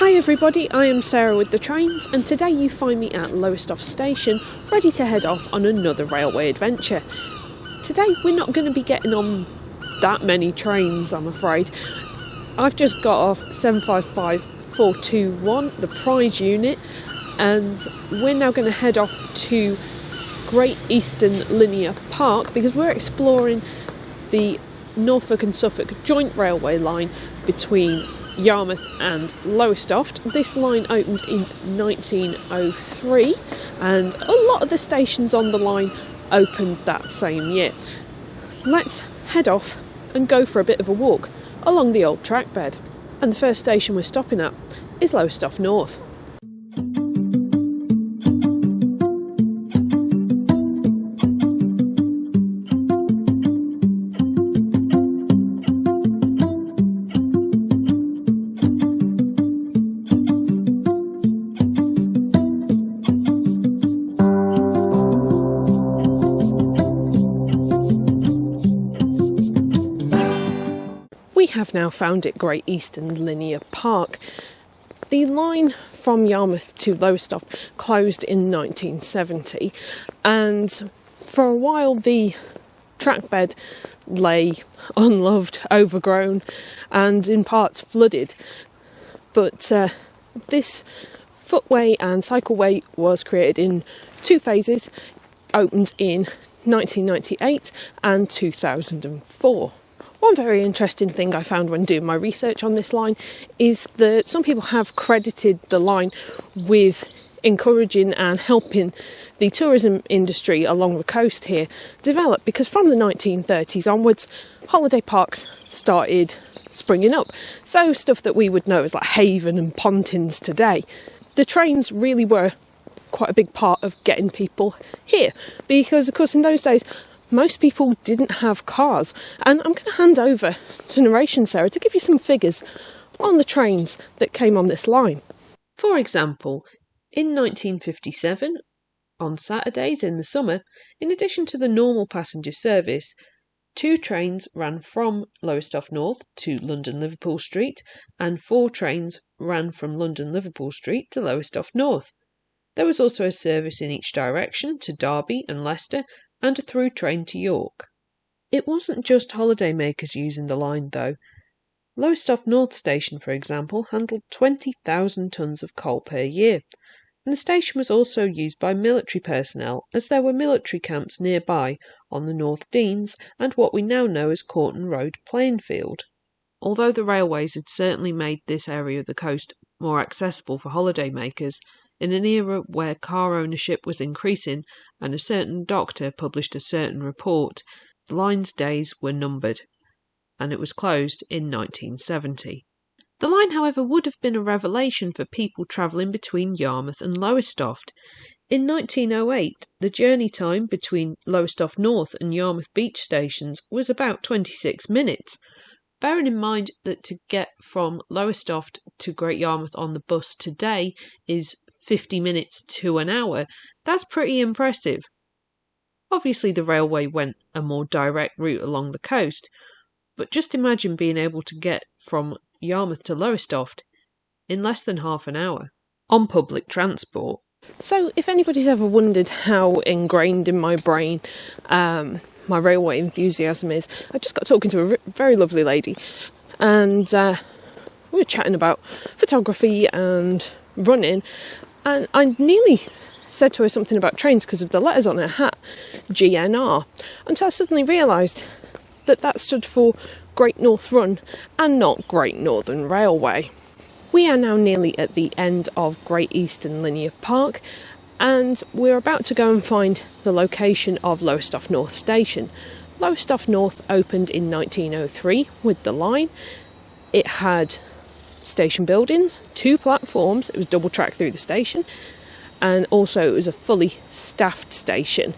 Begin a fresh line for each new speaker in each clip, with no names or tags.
Hi everybody, I am Sarah with the trains, and today you find me at Lowestoft station ready to head off on another railway adventure. Today we're not going to be getting on that many trains, I'm afraid. I've just got off 755421, the prize unit, and we're now going to head off to Great Eastern Linear Park because we're exploring the Norfolk and Suffolk joint railway line between Yarmouth and Lowestoft. This line opened in 1903 and a lot of the stations on the line opened that same year. Let's head off and go for a bit of a walk along the old track bed. And the first station we're stopping at is Lowestoft North. We have now found it Great Eastern Linear Park. The line from Yarmouth to Lowestoft closed in 1970, and for a while the track bed lay unloved, overgrown and in parts flooded. But this footway and cycleway was created in two phases, opened in 1998 and 2004. One very interesting thing I found when doing my research on this line is that some people have credited the line with encouraging and helping the tourism industry along the coast here develop, because from the 1930s onwards, holiday parks started springing up. So stuff that we would know as like Haven and Pontins today. The trains really were quite a big part of getting people here, because of course in those days most people didn't have cars. And I'm going to hand over to narration Sarah to give you some figures on the trains that came on this line. For example, in 1957, on Saturdays in the summer, in addition to the normal passenger service, 2 trains ran from Lowestoft North to London Liverpool Street, and 4 trains ran from London Liverpool Street to Lowestoft North. There was also a service in each direction to Derby and Leicester, and a through train to York. It wasn't just holidaymakers using the line though. Lowestoft North station, for example, handled 20,000 tonnes of coal per year, and the station was also used by military personnel as there were military camps nearby on the North Denes and what we now know as Corton Road playing field. Although the railways had certainly made this area of the coast more accessible for holidaymakers, in an era where car ownership was increasing and a certain doctor published a certain report, the line's days were numbered, and it was closed in 1970. The line, however, would have been a revelation for people travelling between Yarmouth and Lowestoft. In 1908, the journey time between Lowestoft North and Yarmouth Beach stations was about 26 minutes. Bearing in mind that to get from Lowestoft to Great Yarmouth on the bus today is 50 minutes to an hour, that's pretty impressive. Obviously the railway went a more direct route along the coast, but just imagine being able to get from Yarmouth to Lowestoft in less than half an hour on public transport. So if anybody's ever wondered how ingrained in my brain my railway enthusiasm is, I just got talking to a very lovely lady, and we were chatting about photography and running, and I nearly said to her something about trains because of the letters on her hat, GNR, until I suddenly realised that that stood for Great North Run and not Great Northern Railway. We are now nearly at the end of Great Eastern Linear Park, and we're about to go and find the location of Lowestoft North station. Lowestoft North opened in 1903 with the line. It had station buildings, 2 platforms, it was double track through the station, and also it was a fully staffed station.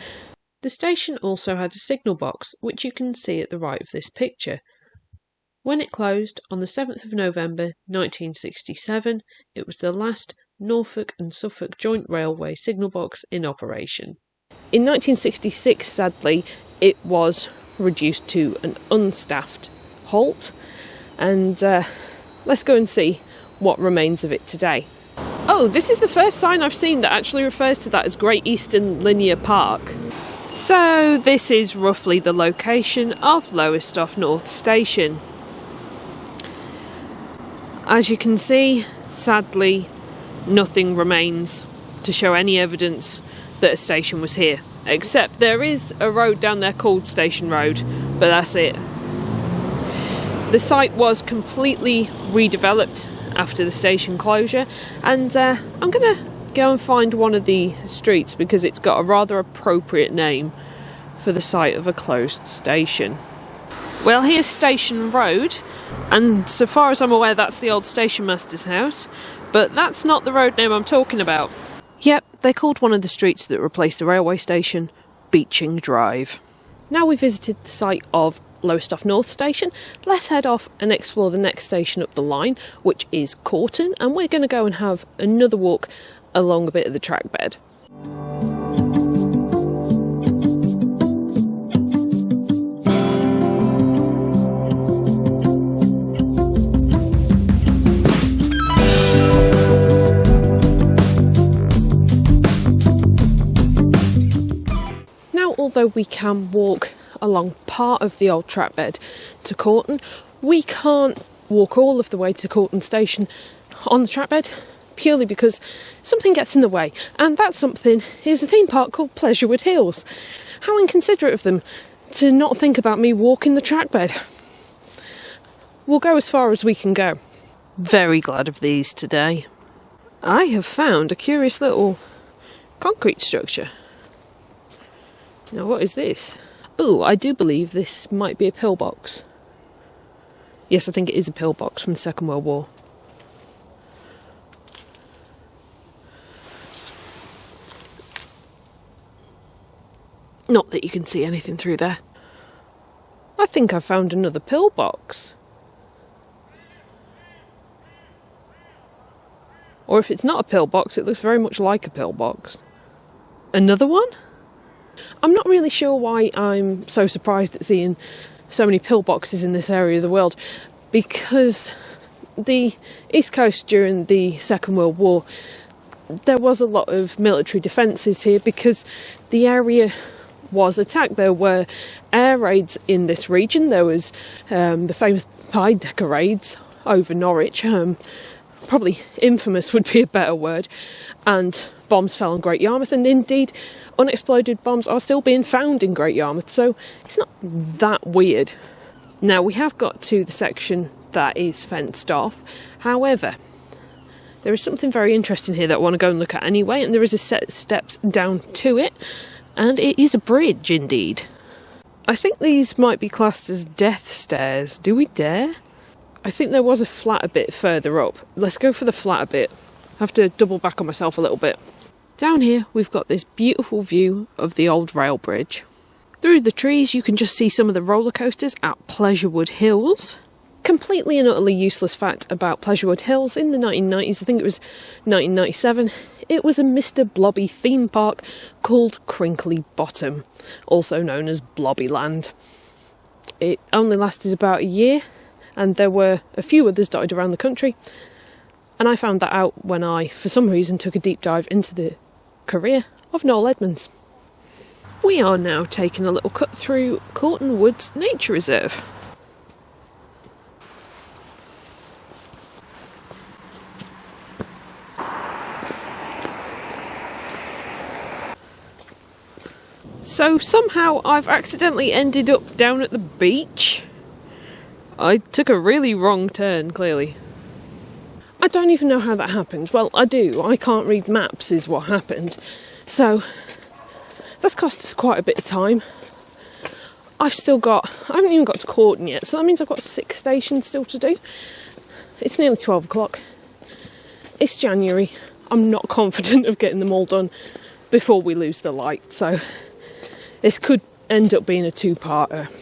The station also had a signal box, which you can see at the right of this picture. When it closed on the 7th of November 1967, it was the last Norfolk and Suffolk joint railway signal box in operation. In 1966, sadly, it was reduced to an unstaffed halt, and let's go and see what remains of it today. Oh, this is the first sign I've seen that actually refers to that as Great Eastern Linear Park. So this is roughly the location of Lowestoft North station. As you can see, sadly, nothing remains to show any evidence that a station was here, except there is a road down there called Station Road, but that's it. The site was completely redeveloped after the station closure, and I'm going to go and find one of the streets because it's got a rather appropriate name for the site of a closed station. Well, here's Station Road, and so far as I'm aware that's the old station master's house, but that's not the road name I'm talking about. Yep, they called one of the streets that replaced the railway station Beeching Drive. Now we've visited the site of Lowestoft North station, let's head off and explore the next station up the line, which is Corton, and we're going to go and have another walk along a bit of the track bed. Although we can walk along part of the old track bed to Corton, we can't walk all of the way to Corton station on the track bed purely because something gets in the way, and that something is a theme park called Pleasurewood Hills. How inconsiderate of them to not think about me walking the track bed. We'll go as far as we can go. Very glad of these today. I have found a curious little concrete structure. Now, what is this? Oh, I do believe this might be a pillbox. Yes, I think it is a pillbox from the Second World War. Not that you can see anything through there. I think I found another pillbox. Or if it's not a pillbox, it looks very much like a pillbox. Another one? I'm not really sure why I'm so surprised at seeing so many pillboxes in this area of the world, because the East Coast during the Second World War, there was a lot of military defences here because the area was attacked. There were air raids in this region. There was the famous Baedeker raids over Norwich, probably infamous would be a better word, and bombs fell on Great Yarmouth, and indeed unexploded bombs are still being found in Great Yarmouth, so it's not that weird. Now, we have got to the section that is fenced off. However, there is something very interesting here that I want to go and look at anyway, and there is a set of steps down to it, and it is a bridge indeed. I think these might be classed as death stairs. Do we dare? I think there was a flatter bit further up. Let's go for the flatter bit. I have to double back on myself a little bit. Down here we've got this beautiful view of the old rail bridge. Through the trees you can just see some of the roller coasters at Pleasurewood Hills. Completely and utterly useless fact about Pleasurewood Hills, in the 1990s, I think it was 1997, it was a Mr. Blobby theme park called Crinkly Bottom, also known as Blobbyland. It only lasted about a year, and there were a few others dotted around the country, and I found that out when I, for some reason, took a deep dive into the career of Noel Edmonds. We are now taking a little cut through Corton Woods Nature Reserve. So somehow I've accidentally ended up down at the beach. I took a really wrong turn, clearly. I don't even know how that happened. Well, I do. I can't read maps is what happened. So that's cost us quite a bit of time. I haven't even got to Corton yet, so that means I've got 6 stations still to do. It's nearly 12 o'clock. It's January. I'm not confident of getting them all done before we lose the light, so this could end up being a 2-parter.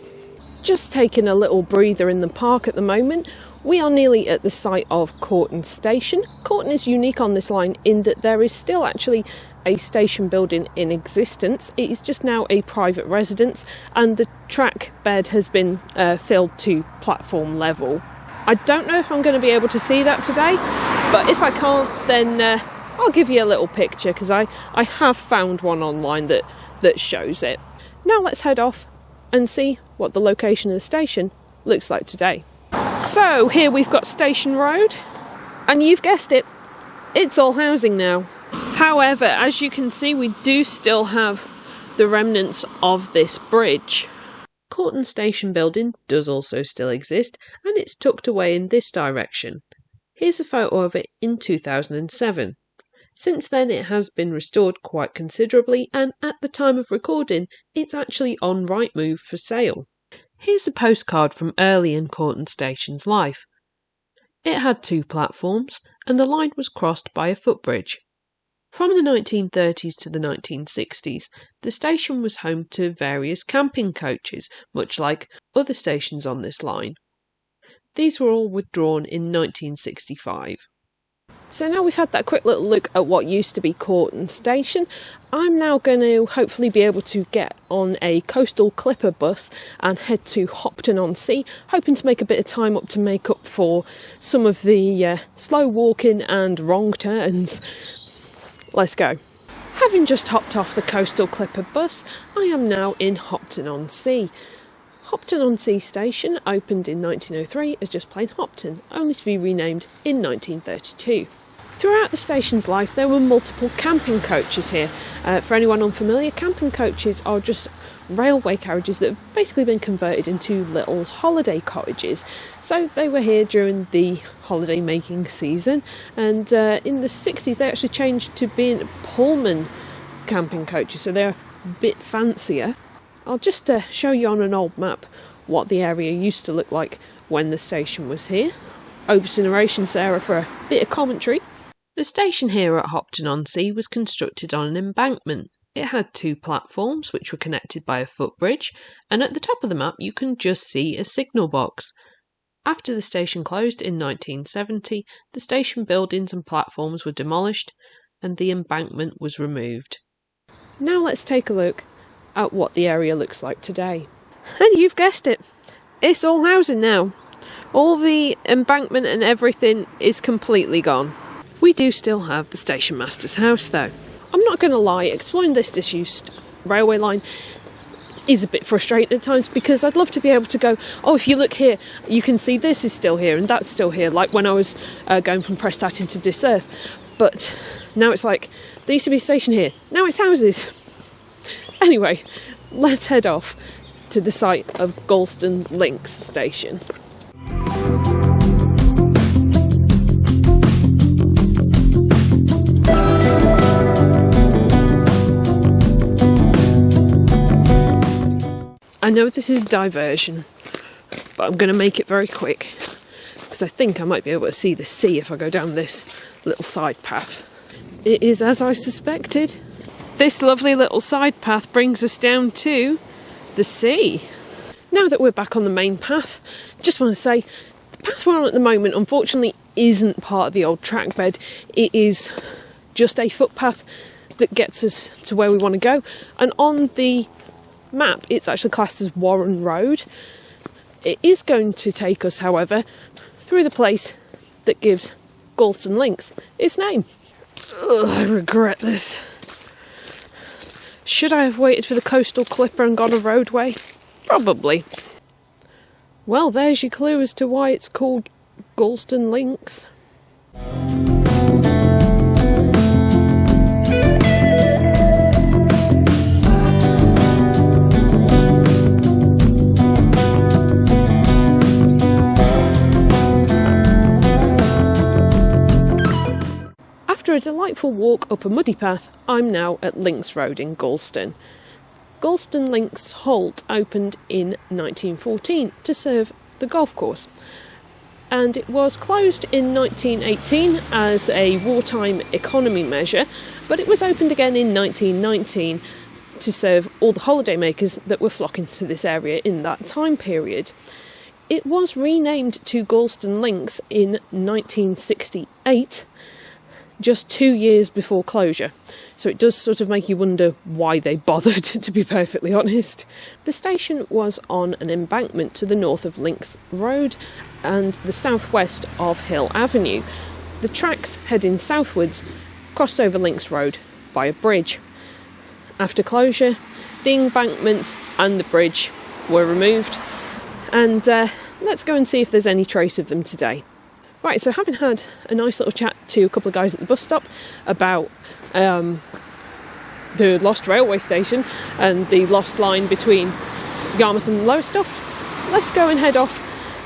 Just taking a little breather in the park at the moment. We are nearly at the site of Corton Station. Corton is unique on this line in that there is still actually a station building in existence. It is just now a private residence, and the track bed has been filled to platform level. I don't know if I'm going to be able to see that today, but if I can't, then I'll give you a little picture, because I have found one online that shows it. Now let's head off and see what the location of the station looks like today. So here we've got Station Road, and you've guessed it, it's all housing now. However, as you can see, we do still have the remnants of this bridge. Corton Station building does also still exist, and it's tucked away in this direction. Here's a photo of it in 2007. Since then it has been restored quite considerably, and at the time of recording it's actually on Rightmove for sale. Here's a postcard from early in Corton Station's life. It had 2 platforms, and the line was crossed by a footbridge. From the 1930s to the 1960s, the station was home to various camping coaches, much like other stations on this line. These were all withdrawn in 1965. So now we've had that quick little look at what used to be Corton Station, I'm now going to hopefully be able to get on a coastal clipper bus and head to Hopton-on-Sea, hoping to make a bit of time up to make up for some of the slow walking and wrong turns. Let's go. Having just hopped off the coastal clipper bus, I am now in Hopton-on-Sea. Hopton-on-Sea station opened in 1903 as just plain Hopton, only to be renamed in 1932. Throughout the station's life there were multiple camping coaches here. For anyone unfamiliar, camping coaches are just railway carriages that have basically been converted into little holiday cottages. So they were here during the holiday making season, and in the 60s they actually changed to being Pullman camping coaches, so they're a bit fancier. I'll just show you on an old map what the area used to look like when the station was here. Over to narration Sarah for a bit of commentary. The station here at Hopton-on-Sea was constructed on an embankment. It had 2 platforms which were connected by a footbridge, and at the top of the map you can just see a signal box. After the station closed in 1970, the station buildings and platforms were demolished and the embankment was removed. Now let's take a look at what the area looks like today. And you've guessed it, it's all housing now. All the embankment and everything is completely gone. We do still have the station master's house though. I'm not going to lie, exploring this disused railway line is a bit frustrating at times, because I'd love to be able to go, oh, if you look here, you can see this is still here and that's still here, like when I was going from Prestatyn to Disused. But now it's like, there used to be a station here, now it's houses. Anyway, let's head off to the site of Gorleston Links station. I know this is a diversion, but I'm going to make it very quick, because I think I might be able to see the sea if I go down this little side path. It is as I suspected. This lovely little side path brings us down to the sea. Now that we're back on the main path, just want to say, the path we're on at the moment unfortunately isn't part of the old track bed. It is just a footpath that gets us to where we want to go, and on the map it's actually classed as Warren Road. It is going to take us, however, through the place that gives Gorleston Links its name. Ugh, I regret this. Should I have waited for the coastal clipper and gone a roadway? Probably. Well, there's your clue as to why it's called Gorleston Links. After a delightful walk up a muddy path, I'm now at Links Road in Gorleston. Gorleston Links halt opened in 1914 to serve the golf course, and it was closed in 1918 as a wartime economy measure, but it was opened again in 1919 to serve all the holidaymakers that were flocking to this area in that time period. It was renamed to Gorleston Links in 1968. just 2 years before closure. So it does sort of make you wonder why they bothered, to be perfectly honest. The station was on an embankment to the north of Links Road and the southwest of Hill Avenue. The tracks heading southwards crossed over Links Road by a bridge. After closure, the embankment and the bridge were removed, and let's go and see if there's any trace of them today. Right, so having had a nice little chat to a couple of guys at the bus stop about the lost railway station and the lost line between Yarmouth and Lowestoft, let's go and head off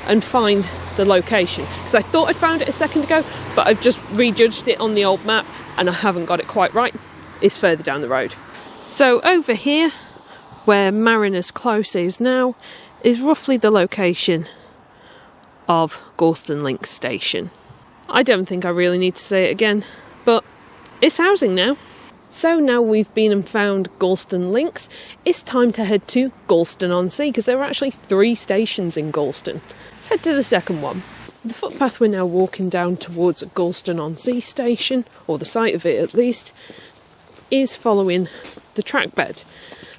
and find the location. Because I thought I'd found it a second ago, but I've just rejudged it on the old map and I haven't got it quite right. It's further down the road. So over here, where Mariners Close is now, is roughly the location of Gorleston Links station. I don't think I really need to say it again, but it's housing now. So now we've been and found Gorleston Links, it's time to head to Gorleston-on-Sea, because there are actually 3 stations in Gorleston. Let's head to the second one. The footpath we're now walking down towards Gorleston-on-Sea station, or the site of it at least, is following the track bed,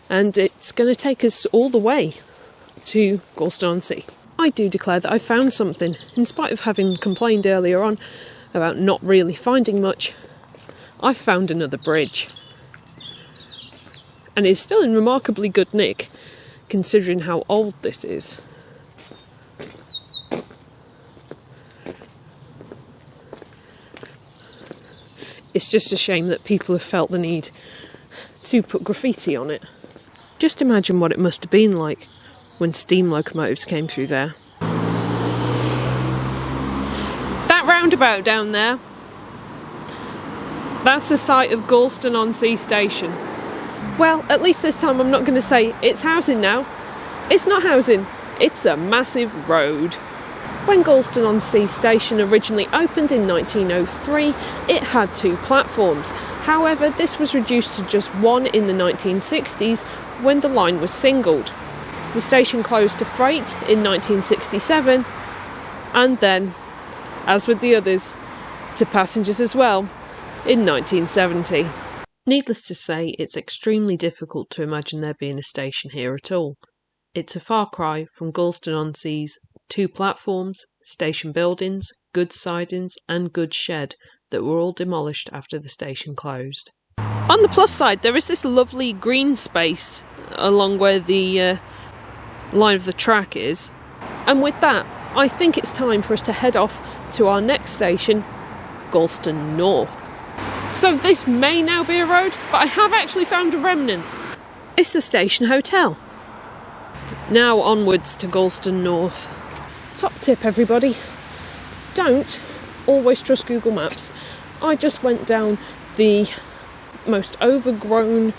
and it's going to take us all the way to Gorleston-on-Sea. I do declare that I found something, in spite of having complained earlier on about not really finding much. I found another bridge, and it's still in remarkably good nick, considering how old this is. It's just a shame that people have felt the need to put graffiti on it. Just imagine what it must have been like when steam locomotives came through there. That roundabout down there, that's the site of Gorleston-on-Sea station. Well, at least this time I'm not going to say it's housing now. It's not housing, it's a massive road. When Gorleston-on-Sea station originally opened in 1903, it had 2 platforms. However, this was reduced to just 1 in the 1960s when the line was singled. The station closed to freight in 1967, and then, as with the others, to passengers as well in 1970. Needless to say, it's extremely difficult to imagine there being a station here at all. It's a far cry from Gorleston-on-Sea's 2 platforms, station buildings, goods sidings and goods shed that were all demolished after the station closed. On the plus side, there is this lovely green space along where the line of the track is, and with that I think it's time for us to head off to our next station, Gorleston North. So this may now be a road, but I have actually found a remnant. It's the station hotel. Now onwards to Gorleston North. Top tip everybody, don't always trust Google Maps. I just went down the most overgrown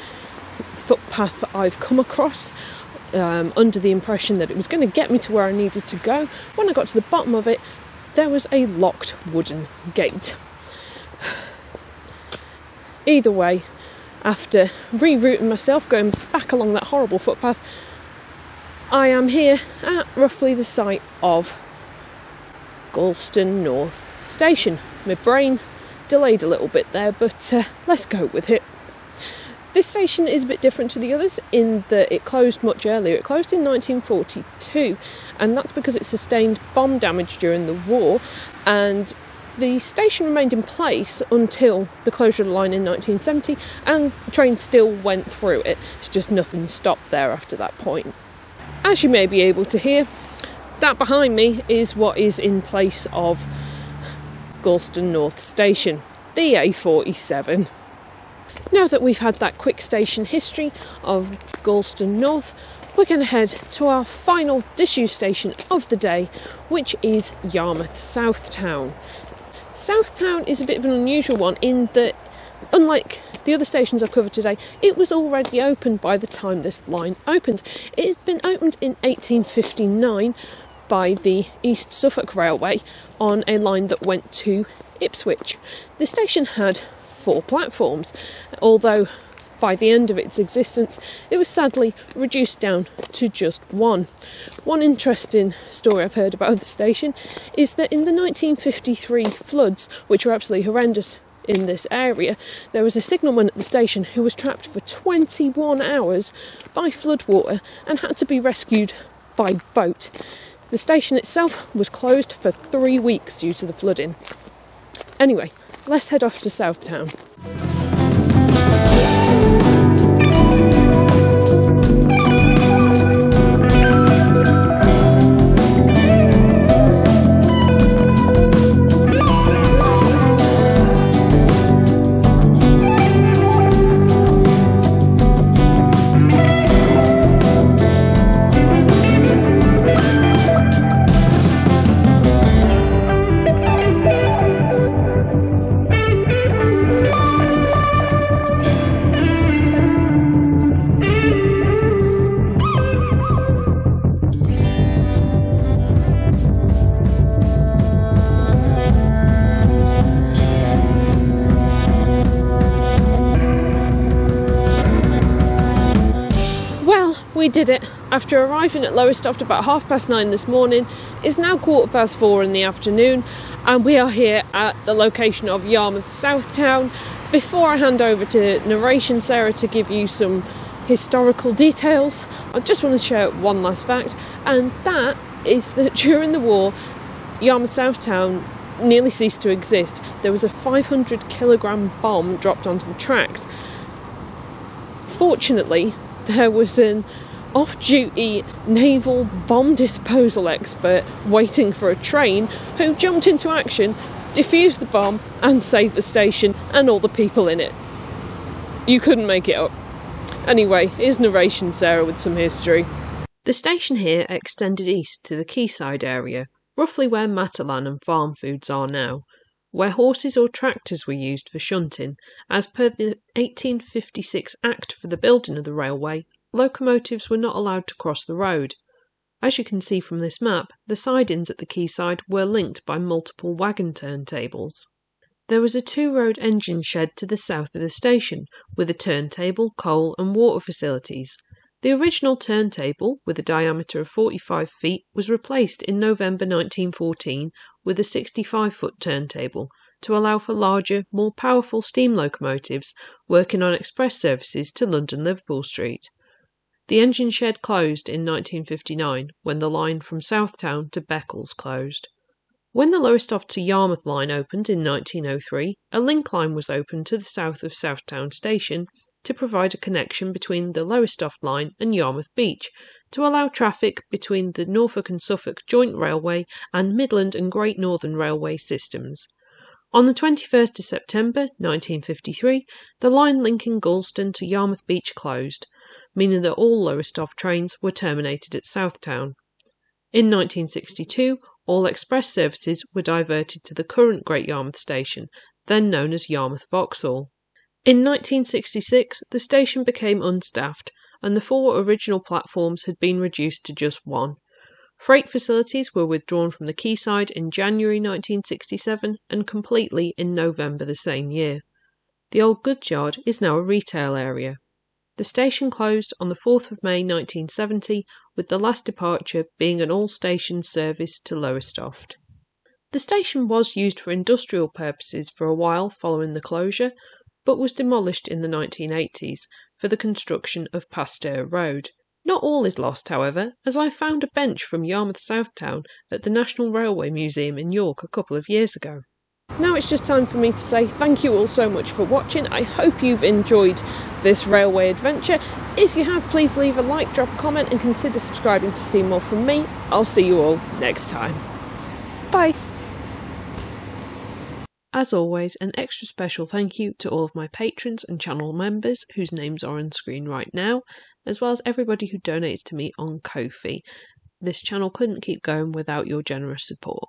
footpath that I've come across, under the impression that it was going to get me to where I needed to go. When I got to the bottom of it, there was a locked wooden gate. Either way, after rerouting myself, going back along that horrible footpath, I am here at roughly the site of Gorleston North station. My brain delayed a little bit there, but let's go with it. This station is a bit different to the others in that it closed much earlier. It closed in 1942, and that's because it sustained bomb damage during the war, and the station remained in place until the closure of the line in 1970, and trains still went through it. It's just nothing stopped there after that point. As you may be able to hear, that behind me is what is in place of Gorleston North station, the A47. Now that we've had that quick station history of Gorleston North, we're going to head to our final disused station of the day, which is Yarmouth Southtown. Southtown is a bit of an unusual one in that, unlike the other stations I've covered today, it was already open by the time this line opened. It had been opened in 1859 by the East Suffolk Railway on a line that went to Ipswich. The station had 4 platforms, although by the end of its existence it was sadly reduced down to just 1. One interesting story I've heard about the station is that in the 1953 floods, which were absolutely horrendous in this area, there was a signalman at the station who was trapped for 21 hours by floodwater and had to be rescued by boat. The station itself was closed for 3 weeks due to the flooding. Anyway, let's head off to Southtown. We did it. After arriving at Lowestoft about 9:30 this morning, it's now 4:15 in the afternoon, and we are here at the location of Yarmouth Southtown. Before I hand over to narration Sarah to give you some historical details, I just want to share one last fact, and that is that during the war, Yarmouth Southtown nearly ceased to exist. There was a 500-kilogram bomb dropped onto the tracks. Fortunately, there was an off-duty naval bomb disposal expert waiting for a train who jumped into action, defused the bomb and saved the station and all the people in it. You couldn't make it up. Anyway, here's narration Sarah with some history. The station here extended east to the quayside area, roughly where Matalan and farm foods are now, where horses or tractors were used for shunting. As per the 1856 Act for the building of the railway, locomotives were not allowed to cross the road. As you can see from this map, the sidings at the quayside were linked by multiple wagon turntables. There was a 2-road engine shed to the south of the station, with a turntable, coal and water facilities. The original turntable, with a diameter of 45 feet, was replaced in November 1914 with a 65-foot turntable, to allow for larger, more powerful steam locomotives working on express services to London-Liverpool Street. The engine shed closed in 1959 when the line from Southtown to Beccles closed. When the Lowestoft to Yarmouth line opened in 1903, a link line was opened to the south of Southtown Station to provide a connection between the Lowestoft line and Yarmouth Beach, to allow traffic between the Norfolk and Suffolk Joint Railway and Midland and Great Northern Railway systems. On the 21st of September 1953, the line linking Gorleston to Yarmouth Beach closed, meaning that all Lowestoft trains were terminated at Southtown. In 1962, all express services were diverted to the current Great Yarmouth station, then known as Yarmouth Vauxhall. In 1966, the station became unstaffed, and the 4 original platforms had been reduced to just 1. Freight facilities were withdrawn from the quayside in January 1967 and completely in November the same year. The old goods yard is now a retail area. The station closed on the 4th of May 1970, with the last departure being an all-station service to Lowestoft. The station was used for industrial purposes for a while following the closure, but was demolished in the 1980s for the construction of Pasteur Road. Not all is lost, however, as I found a bench from Yarmouth Southtown at the National Railway Museum in York a couple of years ago. Now it's just time for me to say thank you all so much for watching. I hope you've enjoyed this railway adventure. If you have, please leave a like, drop a comment and consider subscribing to see more from me. I'll see you all next time. Bye. As always, an extra special thank you to all of my patrons and channel members whose names are on screen right now, as well as everybody who donates to me on Ko-fi. This channel couldn't keep going without your generous support.